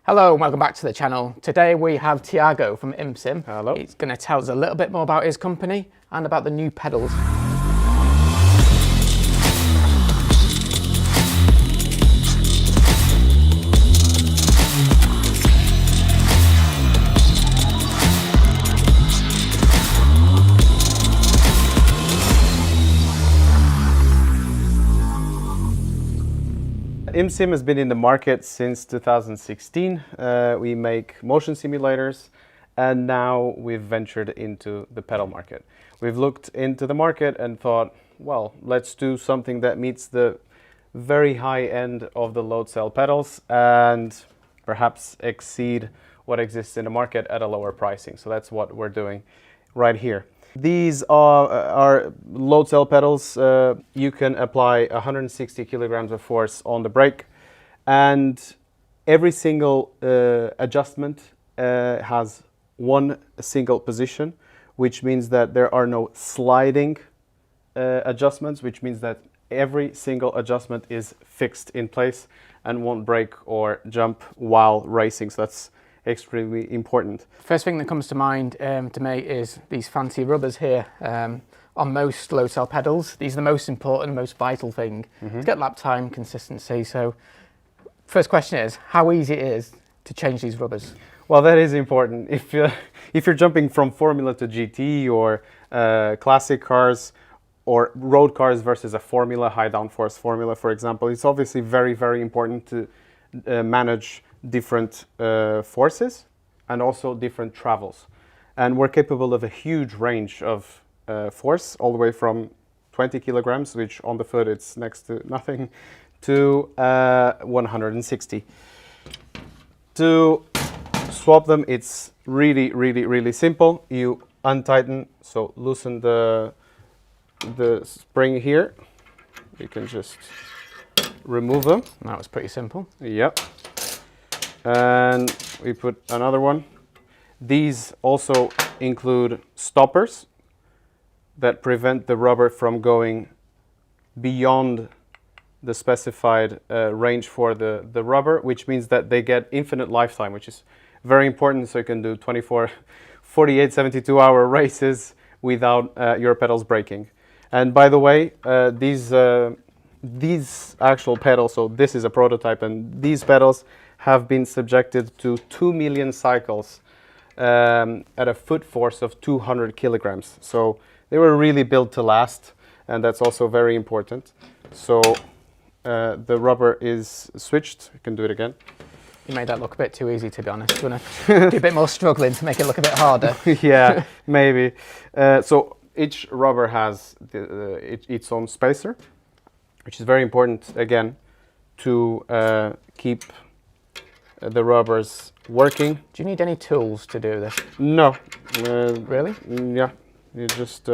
Hello and welcome back to the channel. Today we have Tiago from ImSim. Hello. He's going to tell us a little bit more about his company and about the new pedals. ImSim has been in the market since 2016. We make motion simulators, and now we've ventured into the pedal market. We've looked into the market and thought, well, let's do something that meets the very high end of the load cell pedals and perhaps exceed what exists in the market at a lower pricing. So that's what we're doing right here. These are load cell pedals. You can apply 160 kilograms of force on the brake, and every single adjustment has one single position, which means that there are no sliding adjustments, which means that every single adjustment is fixed in place and won't break or jump while racing. So that's extremely important. First thing that comes to mind to me is these fancy rubbers here on most load cell pedals. These are the most important, most vital thing to get lap time consistency. So first question is how easy it is to change these rubbers. Well, that is important. If you're jumping from Formula to GT or classic cars or road cars versus a Formula, high downforce Formula, for example, it's obviously very, very important to manage different forces and also different travels. And we're capable of a huge range of force, all the way from 20 kilograms, which on the foot it's next to nothing, to 160. To swap them, it's really, really, really simple. You untighten, so loosen the spring here. You can just remove them. That was pretty simple. Yep. And we put another one. These also include stoppers that prevent the rubber from going beyond the specified range for the rubber, which means that they get infinite lifetime, which is very important, so you can do 24, 48, 72-hour races without your pedals breaking. And by the way, these actual pedals, so this is a prototype, and these pedals have been subjected to 2 million cycles at a foot force of 200 kilograms. So they were really built to last, and that's also very important. So the rubber is switched. You can do it again. You made that look a bit too easy, to be honest. You want to do a bit more struggling to make it look a bit harder? Yeah, maybe. So each rubber has its own spacer, which is very important, again, to keep the rubbers working. Do you need any tools to do this? No. Really? Yeah, you just...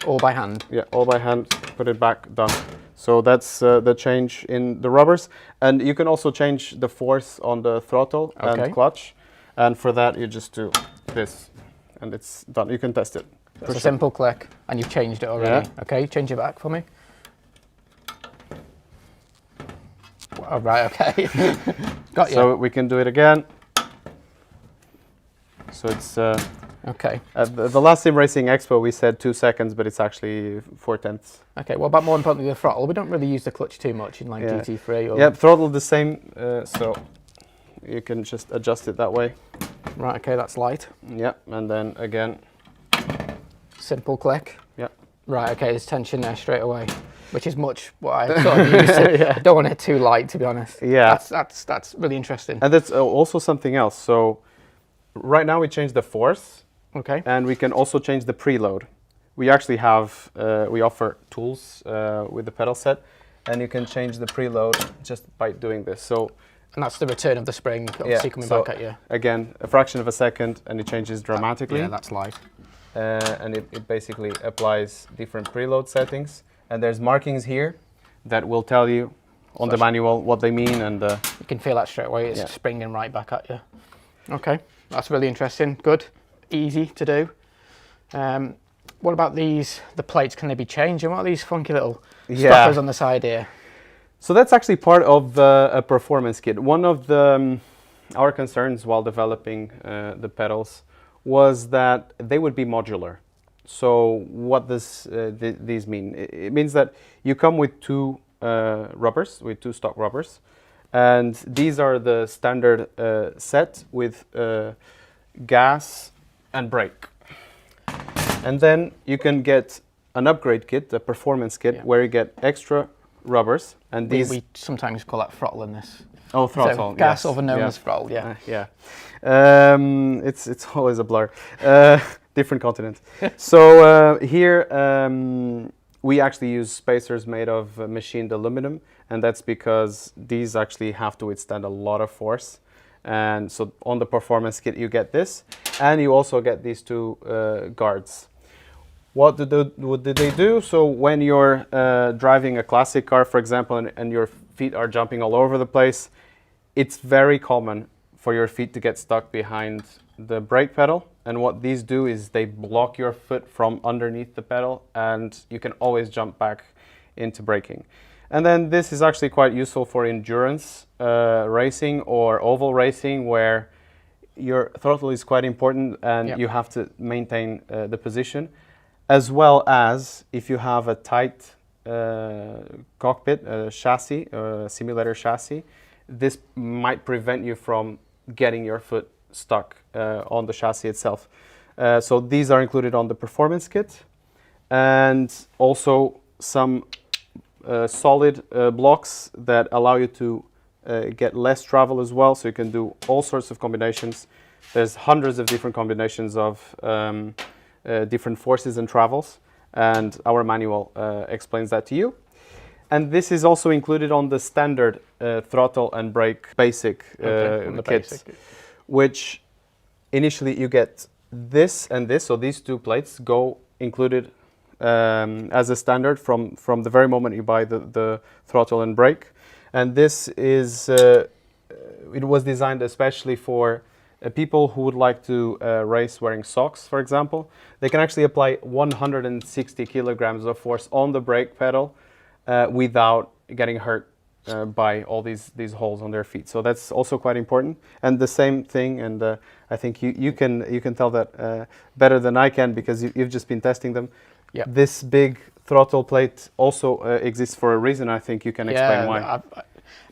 all by hand? Yeah, all by hand, put it back, done. So that's the change in the rubbers. And you can also change the force on the throttle and clutch. And for that, you just do this, and it's done. You can test it. It's a simple click, and you've changed it already. Yeah. Okay, change it back for me. Oh, right, okay. Got you. So we can do it again. So it's... okay. At the last Sim Racing Expo, we said 2 seconds, but it's actually 4/10. Okay, what about more importantly the throttle? We don't really use the clutch too much in like GT3 or... Yeah, throttle the same, so you can just adjust it that way. Right, okay, that's light. Yeah, and then again. Simple click. Yeah. Right, okay, there's tension there straight away, which is much what I sort of use. Yeah. I don't want it too light, to be honest. Yeah. That's really interesting. And that's also something else. So right now we change the force. Okay. And we can also change the preload. We actually have, we offer tools with the pedal set, and you can change the preload just by doing this. So, and that's the return of the spring, obviously coming back at you. Again, a fraction of a second, and it changes dramatically. Yeah, that's light. And it basically applies different preload settings. And there's markings here that will tell you on the manual what they mean. And you can feel that straight away. It's springing right back at you. Okay, that's really interesting. Good. Easy to do. What about these, the plates, can they be changed? And what are these funky little stoppers on the side here? So that's actually part of a performance kit. One of the our concerns while developing the pedals was that they would be modular. So what does these mean? It means that you come with two rubbers, with two stock rubbers, and these are the standard set with gas and brake. And then you can get an upgrade kit, a performance kit, where you get extra rubbers, and these we sometimes call that throttle in this. Oh, throttle. So gas, over known as throttle. Yeah. It's always a blur. Different continent. So here we actually use spacers made of machined aluminum, and that's because these actually have to withstand a lot of force. And so on the performance kit you get this, and you also get these two guards. What did they do? So when you're driving a classic car, for example, and your feet are jumping all over the place, it's very common for your feet to get stuck behind the brake pedal. And what these do is they block your foot from underneath the pedal, and you can always jump back into braking. And then this is actually quite useful for endurance racing or oval racing, where your throttle is quite important and you have to maintain the position, as well as if you have a tight cockpit, chassis, simulator chassis, this might prevent you from getting your foot stuck on the chassis itself. So these are included on the performance kit, and also some solid blocks that allow you to get less travel as well, so you can do all sorts of combinations. There's hundreds of different combinations of different forces and travels, and our manual explains that to you. And this is also included on the standard throttle and brake basic kits, which initially you get this and this, so these two plates go included as a standard from the very moment you buy the throttle and brake. And this is, it was designed especially for people who would like to race wearing socks, for example. They can actually apply 160 kilograms of force on the brake pedal without getting hurt by all these holes on their feet. So that's also quite important. And the same thing, and I think you can tell that better than I can, because you've just been testing them. Yeah. This big throttle plate also exists for a reason. I think you can explain why.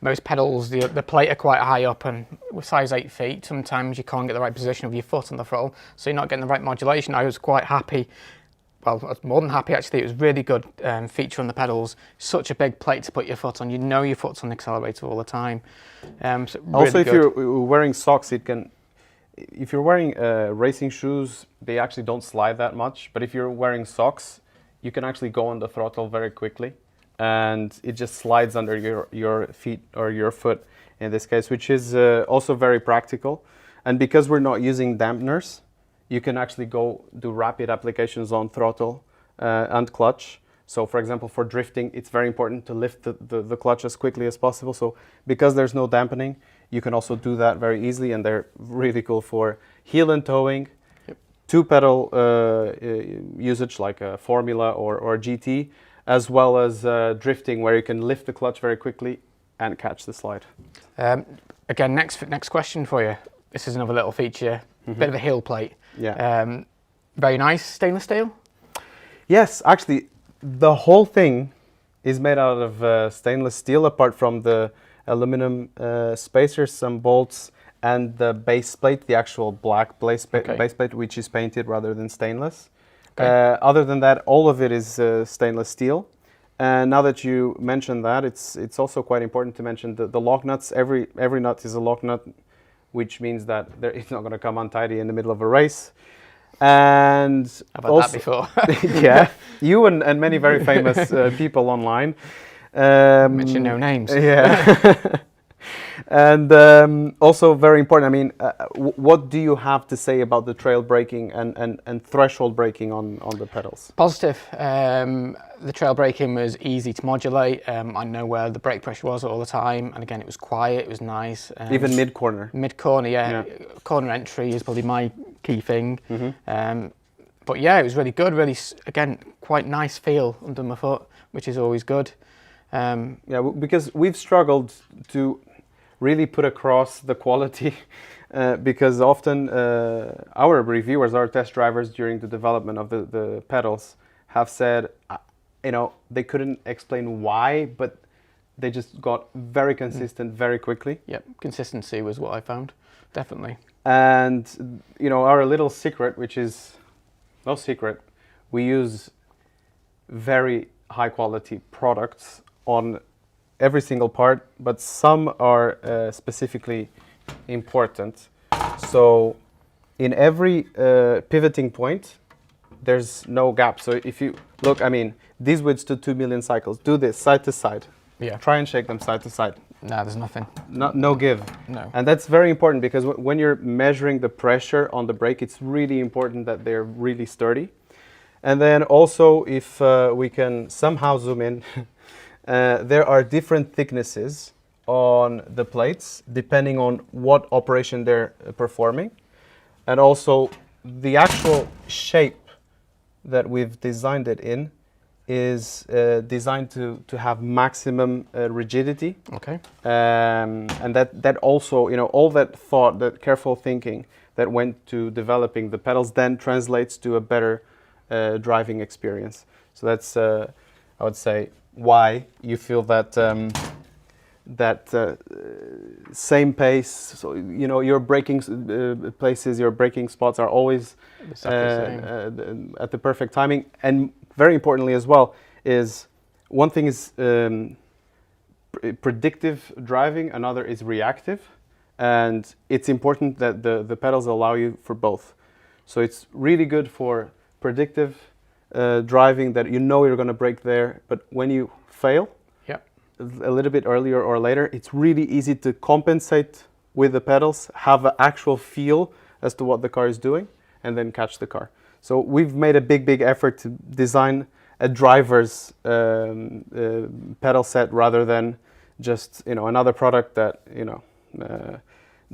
Most pedals, the plate are quite high up, and with size 8 feet, sometimes you can't get the right position of your foot on the throttle, so you're not getting the right modulation. I was quite happy. Well, I was more than happy actually. It was really good feature on the pedals. Such a big plate to put your foot on. You know your foot's on the accelerator all the time. So really also, if you're wearing socks, it can. If you're wearing racing shoes, they actually don't slide that much. But if you're wearing socks, you can actually go on the throttle very quickly, and it just slides under your feet or your foot in this case, which is also very practical. And because we're not using dampeners, you can actually go do rapid applications on throttle and clutch. So for example, for drifting, it's very important to lift the clutch as quickly as possible. So because there's no dampening, you can also do that very easily, and they're really cool for heel and towing, two pedal usage like a Formula or GT, as well as drifting, where you can lift the clutch very quickly and catch the slide. Again, next question for you. This is another little feature, bit of a heel plate. Yeah. Very nice stainless steel. Yes, actually, the whole thing is made out of stainless steel, apart from the aluminum spacers, some bolts, and the base plate, the actual black base plate, which is painted rather than stainless. Okay. Other than that, all of it is stainless steel. And now that you mentioned that, it's also quite important to mention the lock nuts. Every nut is a lock nut, which means that it's not going to come untidy in the middle of a race. And I've had that before. Yeah, you and many very famous people online. Mention no names. Yeah. And also very important, I mean, what do you have to say about the trail braking and threshold braking on the pedals? Positive. The trail braking was easy to modulate. I know where the brake pressure was all the time, and again, it was quiet, it was nice. Even mid-corner? Mid-corner, yeah. Corner entry is probably my key thing. But yeah, it was really good, really, again, quite nice feel under my foot, which is always good. Yeah, because we've struggled to really put across the quality because often our reviewers, our test drivers during the development of the pedals have said, they couldn't explain why, but they just got very consistent very quickly. Yep, consistency was what I found, definitely. And, our little secret, which is no secret, we use very high quality products on every single part, but some are specifically important. So in every pivoting point, there's no gap. So if you look, these widths to 2 million cycles. Do this side to side. Yeah. Try and shake them side to side. No, there's nothing. No give. No. And that's very important because when you're measuring the pressure on the brake, it's really important that they're really sturdy. And then also, if we can somehow zoom in, there are different thicknesses on the plates depending on what operation they're performing. And also, the actual shape that we've designed it in is designed to have maximum rigidity. Okay. And that also, all that thought, that careful thinking that went to developing the pedals then translates to a better driving experience. So that's, I would say, why you feel that same pace. So your braking places, your braking spots are always at the perfect timing. And very importantly as well is one thing is predictive driving, another is reactive, and it's important that the pedals allow you for both. So it's really good for predictive driving, that you're going to brake there, but when you fail a little bit earlier or later, it's really easy to compensate with the pedals, have an actual feel as to what the car is doing, and then catch the car. So we've made a big effort to design a driver's pedal set rather than just another product that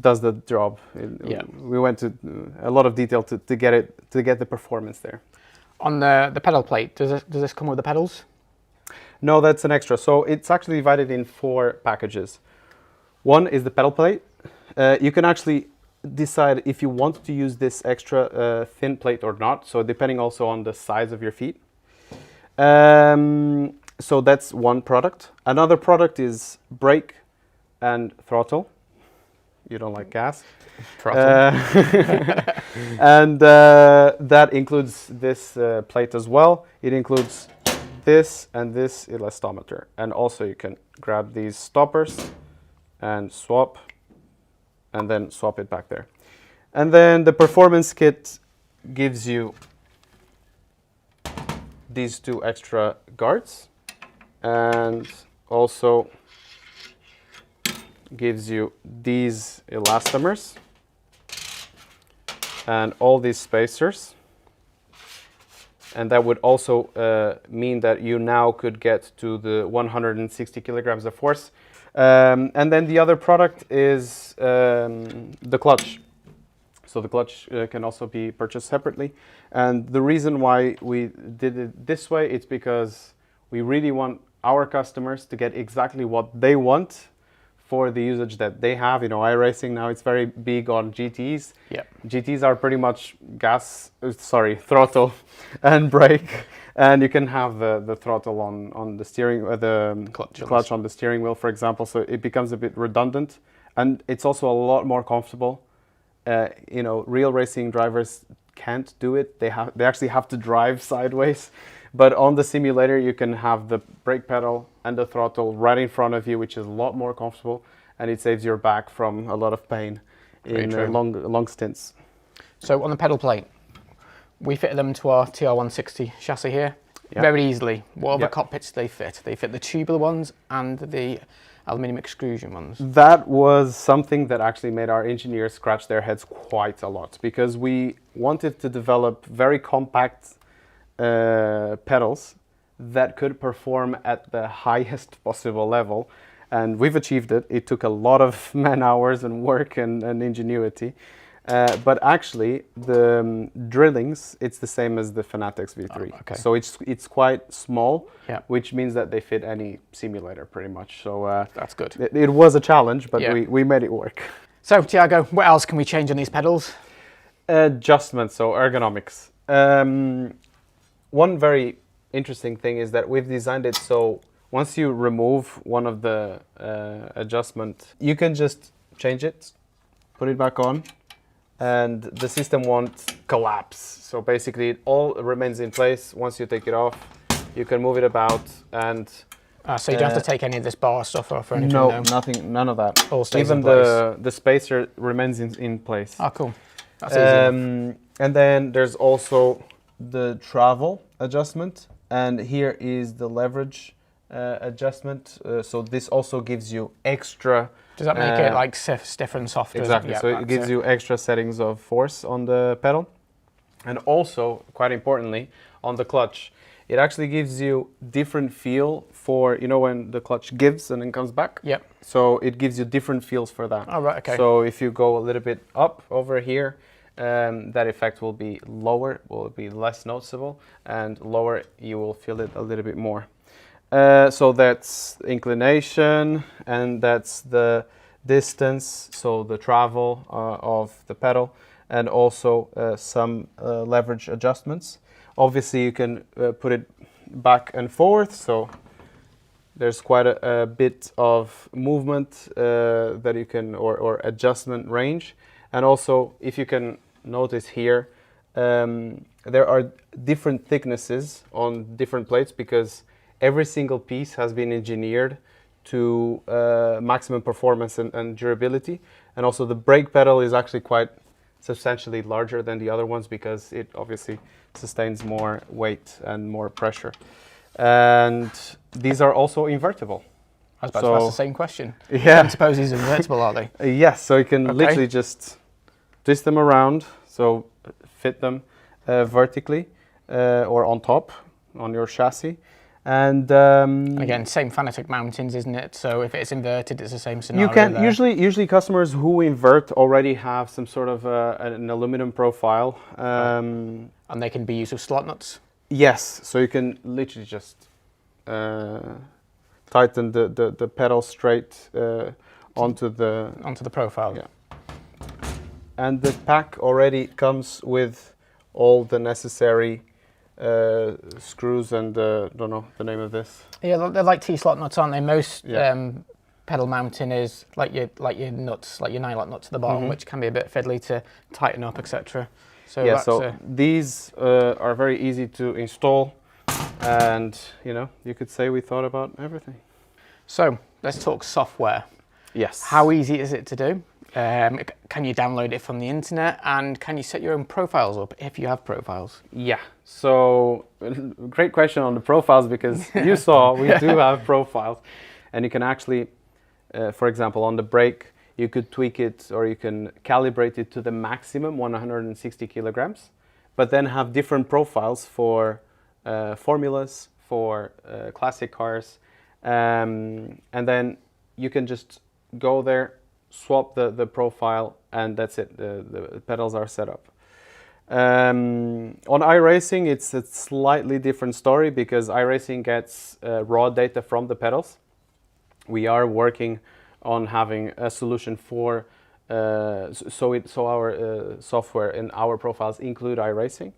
does the job. We went to a lot of detail to get the performance there. On the pedal plate, does this come with the pedals? No, that's an extra. So it's actually divided in 4 packages. One is the pedal plate. You can actually decide if you want to use this extra thin plate or not. So depending also on the size of your feet. So that's one product. Another product is brake and throttle. You don't like gas. Throttle. And that includes this plate as well. It includes this and this elastometer. And also you can grab these stoppers and swap, and then swap it back there. And then the performance kit gives you these 2 extra guards, and also gives you these elastomers and all these spacers. And that would also mean that you now could get to the 160 kilograms of force. And then the other product is the clutch. So the clutch can also be purchased separately. And the reason why we did it this way, it's because we really want our customers to get exactly what they want for the usage that they have. iRacing now, it's very big on GTs. Yep. GTs are pretty much throttle and brake. And you can have the throttle on the steering, the clutch on the steering wheel, for example. So it becomes a bit redundant. And it's also a lot more comfortable. Real racing drivers can't do it. They actually have to drive sideways. But on the simulator, you can have the brake pedal and the throttle right in front of you, which is a lot more comfortable, and it saves your back from a lot of pain in long stints. So on the pedal plate, we fitted them to our TR160 chassis here very easily. What other cockpits do they fit? They fit the tubular ones and the aluminium extrusion ones. That was something that actually made our engineers scratch their heads quite a lot, because we wanted to develop very compact pedals that could perform at the highest possible level, and we've achieved it. It took a lot of man hours and work and ingenuity, But actually, the drillings, it's the same as the Fanatics V3. Oh, okay. So it's quite small, Yeah. which means that they fit any simulator pretty much. So That's good. it was a challenge, but Yeah. we made it work. So, Tiago, what else can we change on these pedals? Adjustments, so ergonomics. One very interesting thing is that we've designed it so once you remove one of the adjustment, you can just change it, put it back on, and the system won't collapse. So basically it all remains in place. Once you take it off, you can move it about and So you don't have to take any of this bar stuff off or anything? no, nothing, none of that. All stays Even in place. the spacer remains in place. Oh, cool. That's easy. And then there's also the travel adjustment, and here is the leverage adjustment. So this also gives you extra. Does that make it like stiffer and softer? Exactly. Yeah, so it gives you extra settings of force on the pedal, and also quite importantly on the clutch, it actually gives you different feel for when the clutch gives and then comes back. Yep. So it gives you different feels for that. Oh, right, okay. So if you go a little bit up over here, that effect will be lower, will be less noticeable, and lower you will feel it a little bit more. So that's inclination, and that's the distance, so the travel of the pedal, and also some leverage adjustments. Obviously you can put it back and forth, so there's quite a bit of movement that you can, or adjustment range. And also, if you can notice here, there are different thicknesses on different plates because every single piece has been engineered to maximum performance and durability. And also the brake pedal is actually quite substantially larger than the other ones because it obviously sustains more weight and more pressure. And these are also invertible. I was about to ask the same question. Yeah. I suppose these are invertible, are they? Yes, so you can literally just twist them around, so fit them vertically or on top on your chassis. And again, same Fanatic mountings, isn't it? So if it's inverted, it's the same scenario. you can there. usually customers who invert already have some sort of an aluminum profile. And they can be used with slot nuts. Yes, so you can literally just tighten the pedal straight onto the profile. Yeah. And the pack already comes with all the necessary screws and don't know the name of this. Yeah, they're like T-slot nuts, aren't they? Most Yeah. pedal mounting is like your nuts, like your nylock nuts at the bottom, which can be a bit fiddly to tighten up, etc. So Yeah, that's, so these are very easy to install, and you could say we thought about everything. So let's talk software. Yes. How easy is it to do? Can you download it from the internet, and can you set your own profiles up if you have profiles? Yeah, so great question on the profiles, because you saw we do have profiles, and you can actually, for example, on the brake, you could tweak it or you can calibrate it to the maximum 160 kilograms, but then have different profiles for formulas, for classic cars, and then you can just go there, swap the profile, and that's it. The pedals are set up. On iRacing, it's a slightly different story because iRacing gets raw data from the pedals. We are working on having a solution for so our software and our profiles include iRacing,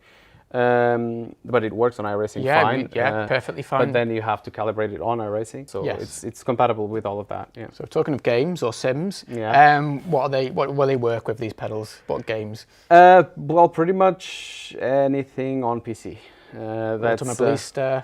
but it works on iRacing fine. Perfectly fine. But then you have to calibrate it on iRacing, so it's compatible with all of that. Yeah. So talking of games or sims, what will they work with these pedals? What games? Well, pretty much anything on PC. That's Automotive,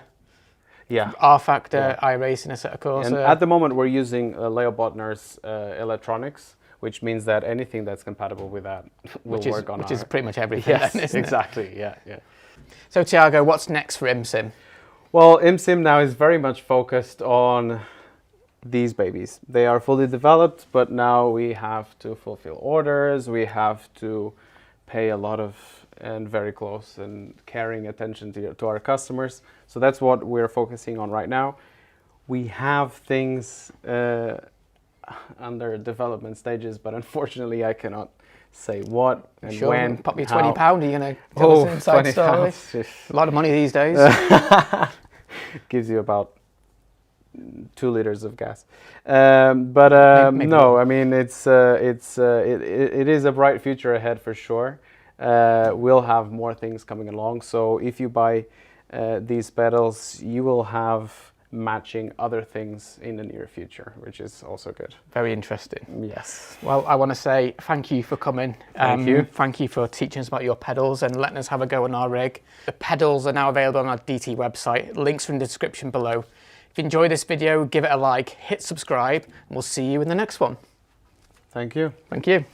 yeah. R Factor, iRacing, etc. Course. And at the moment, we're using Leo Botner's electronics, which means that anything that's compatible with that will work on. Which is pretty much everything. Yes, then, isn't exactly. It? Yeah. So Tiago, what's next for ImSim? Well, ImSim now is very much focused on these babies. They are fully developed, but now we have to fulfill orders. We have to pay a lot of and very close and caring attention to our customers. So that's what we're focusing on right now. We have things under development stages, but unfortunately I cannot say what and Sure, when. pop you how. £20. Are you going to tell us an inside story? £20. A lot of money these days. Gives you about 2 liters of gas. Maybe more. no, I mean it is a bright future ahead for sure. We'll have more things coming along. So if you buy these pedals, you will have matching other things in the near future, which is also good. Very interesting. Yes. Well, I want to say thank you for coming. Thank you. Thank you for teaching us about your pedals and letting us have a go on our rig. The pedals are now available on our DT website. Links are in the description below. If you enjoyed this video, give it a like, hit subscribe, and we'll see you in the next one. Thank you. Thank you.